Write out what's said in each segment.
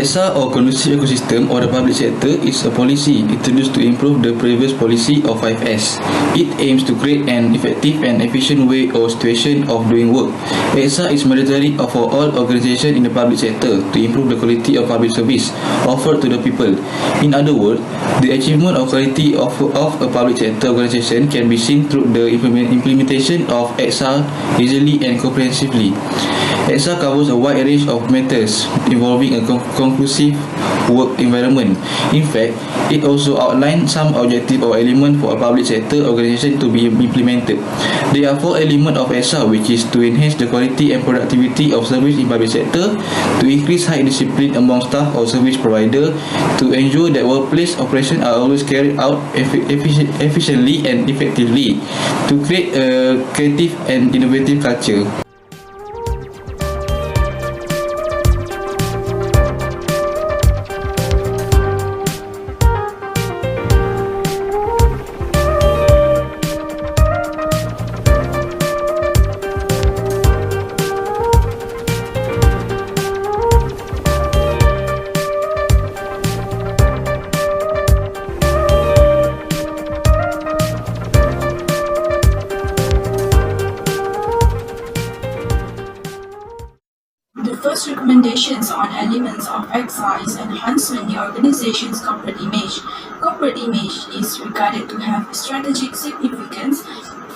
EKSA or Conducive Ecosystem of the Public Sector is a policy introduced to improve the previous policy of 5S. It aims to create an effective and efficient way or situation of doing work. EKSA is mandatory for all organizations in the public sector to improve the quality of public service offered to the people. In other words, the achievement of quality of a public sector organization can be seen through the implementation of EKSA easily and comprehensively. EKSA covers a wide range of matters involving a conclusive work environment. In fact, it also outlines some objectives or elements for a public sector organization to be implemented. There are 4 elements of EKSA, which is to enhance the quality and productivity of service in public sector, to increase high discipline among staff or service provider, to ensure that workplace operations are always carried out efficiently and effectively, to create a creative and innovative culture. First recommendations on elements of EKSA is enhancement the organization's corporate image. Corporate image is regarded to have strategic significance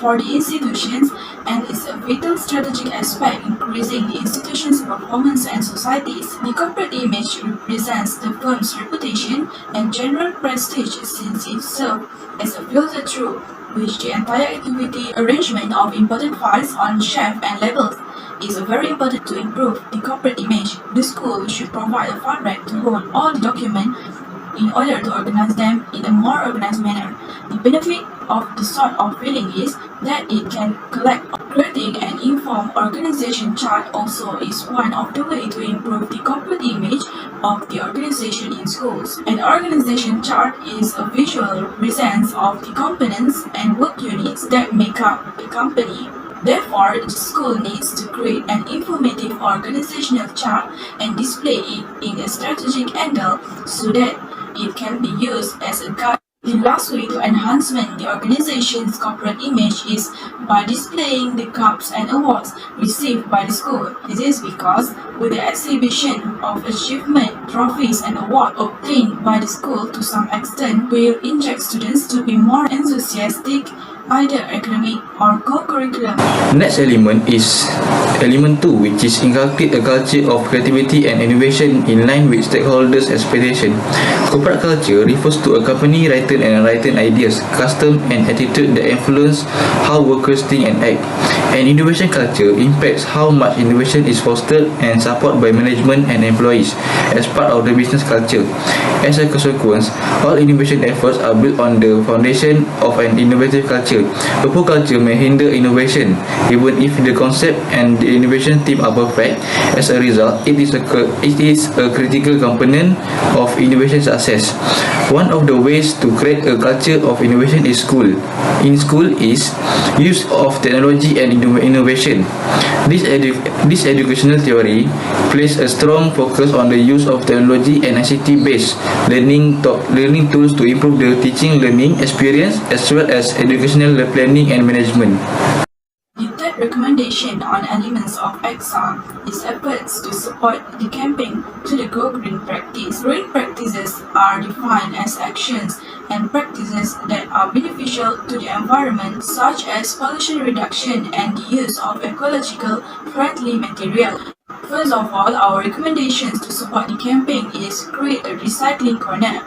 for the institutions and is a vital strategic aspect increasing the institution's performance and societies. The corporate image represents the firm's reputation and general prestige since it serves as a filter through which the entire activity arrangement of important files on shelf and labels is very important to improve the corporate image. The school should provide a file rack to hold all the documents in order to organize them in a more organized manner. The benefit of the sort of feeling is that it can collect. Creating an informed organization chart also is one of the ways to improve the corporate image of the organization in schools. An organization chart is a visual representative of the components and work units that make up the company. Therefore, the school needs to create an informative organizational chart and display it in a strategic angle so that it can be used as a guide. The last way to enhancement the organization's corporate image is by displaying the cups and awards received by the school. This is because with the exhibition of achievement, trophies and awards obtained by the school to some extent will inject students to be more enthusiastic, either academic or co-curricular. Next element is element 2, which is inculcate a culture of creativity and innovation in line with stakeholders' expectation. Corporate culture refers to a company written and unwritten ideas, custom and attitude that influence how workers think and act. An innovation culture impacts how much innovation is fostered and supported by management and employees as part of the business culture. As a consequence, all innovation efforts are built on the foundation of an innovative culture. A poor culture may hinder innovation, even if the concept and the innovation team are perfect. As a result, it is a critical component of innovation success. One of the ways to create a culture of innovation is school. In school is use of technology and innovation. This educational theory places a strong focus on the use of technology and ICT-based learning tools to improve the teaching learning experience as well as educational planning and management. The third recommendation on elements of EKSA is efforts to support the campaign to the Go Green practice. Green practices are defined as actions and practices that are beneficial to the environment, such as pollution reduction and the use of ecological friendly material. First of all, our recommendations to support the campaign is create a recycling corner.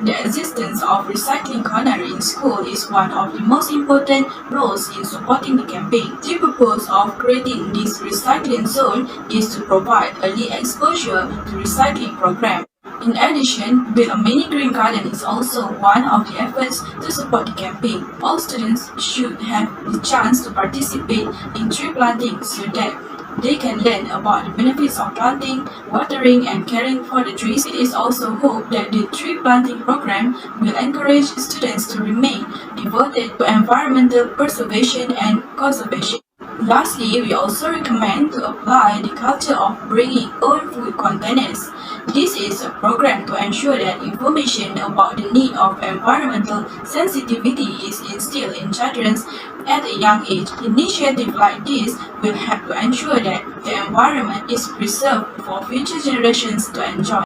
The existence of recycling corner in school is one of the most important roles in supporting the campaign. The purpose of creating this recycling zone is to provide early exposure to recycling program. In addition, build a mini green garden is also one of the efforts to support the campaign. All students should have the chance to participate in tree planting so that they can learn about the benefits of planting, watering and caring for the trees. It is also hoped that the tree planting program will encourage students to remain devoted to environmental preservation and conservation. Lastly, we also recommend to apply the culture of bringing own food containers. This is a program to ensure that information about the need of environmental sensitivity is instilled in children at a young age. Initiatives like this will help to ensure that the environment is preserved for future generations to enjoy.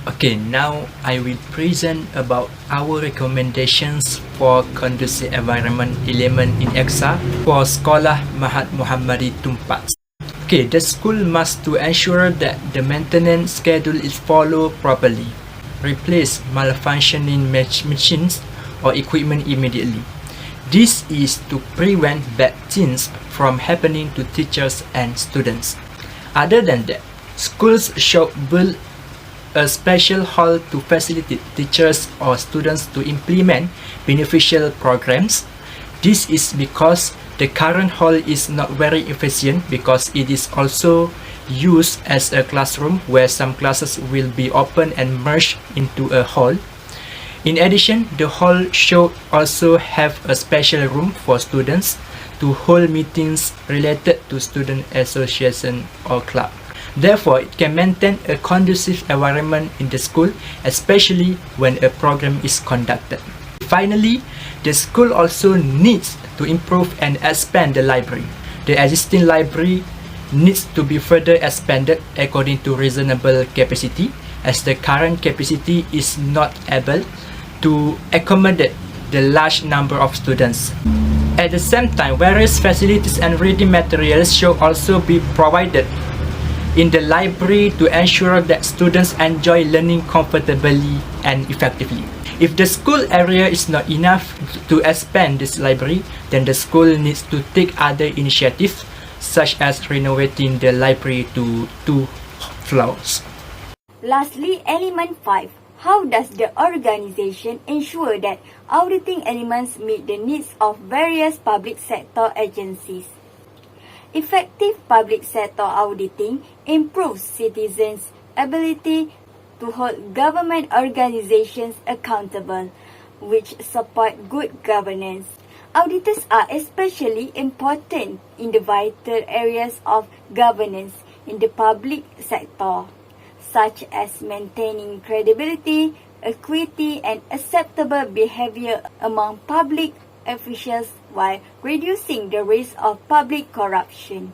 Okay, now I will present about our recommendations for conducive environment element in EKSA for Sekolah Maahad Muhammadi Tumpat. Okay, the school must to ensure that the maintenance schedule is followed properly. Replace malfunctioning machines or equipment immediately. This is to prevent bad things from happening to teachers and students. Other than that, schools should build a special hall to facilitate teachers or students to implement beneficial programs. This is because the current hall is not very efficient because it is also used as a classroom where some classes will be open and merged into a hall. In addition, the hall should also have a special room for students to hold meetings related to student association or club. Therefore, it can maintain a conducive environment in the school, especially when a program is conducted. Finally, the school also needs to improve and expand the library. The existing library needs to be further expanded according to reasonable capacity, as the current capacity is not able to accommodate the large number of students. At the same time, various facilities and reading materials should also be provided in the library to ensure that students enjoy learning comfortably and effectively. If the school area is not enough to expand this library, then the school needs to take other initiatives such as renovating the library to 2 floors. Lastly, element 5. How does the organization ensure that auditing elements meet the needs of various public sector agencies? Effective public sector auditing improves citizens' ability to hold government organizations accountable, which support good governance. Auditors are especially important in the vital areas of governance in the public sector, such as maintaining credibility, equity, and acceptable behavior among public officials while reducing the risk of public corruption.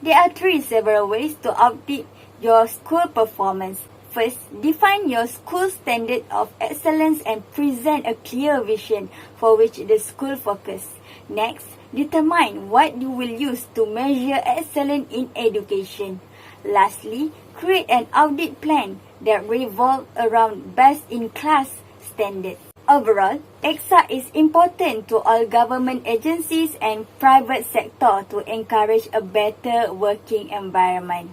There are 3 several ways to audit your school performance. First, define your school standard of excellence and present a clear vision for which the school focus. Next, determine what you will use to measure excellence in education. Lastly, create an audit plan that revolves around best-in-class standards. Overall, EKSA is important to all government agencies and private sector to encourage a better working environment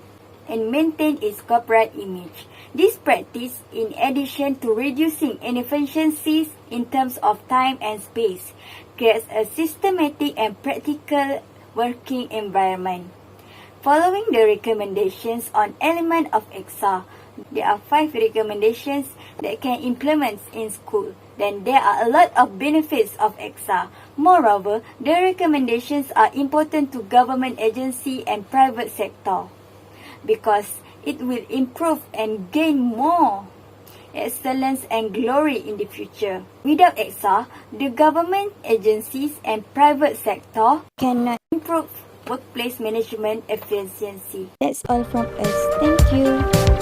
and maintain its corporate image. This practice, in addition to reducing inefficiencies in terms of time and space, creates a systematic and practical working environment. Following the recommendations on element of EKSA, there are 5 recommendations that can implement in school. Then there are a lot of benefits of EKSA. Moreover, the recommendations are important to government agency and private sector because it will improve and gain more excellence and glory in the future. Without EKSA, the government agencies and private sector cannot improve workplace management efficiency. That's all from us. Thank you.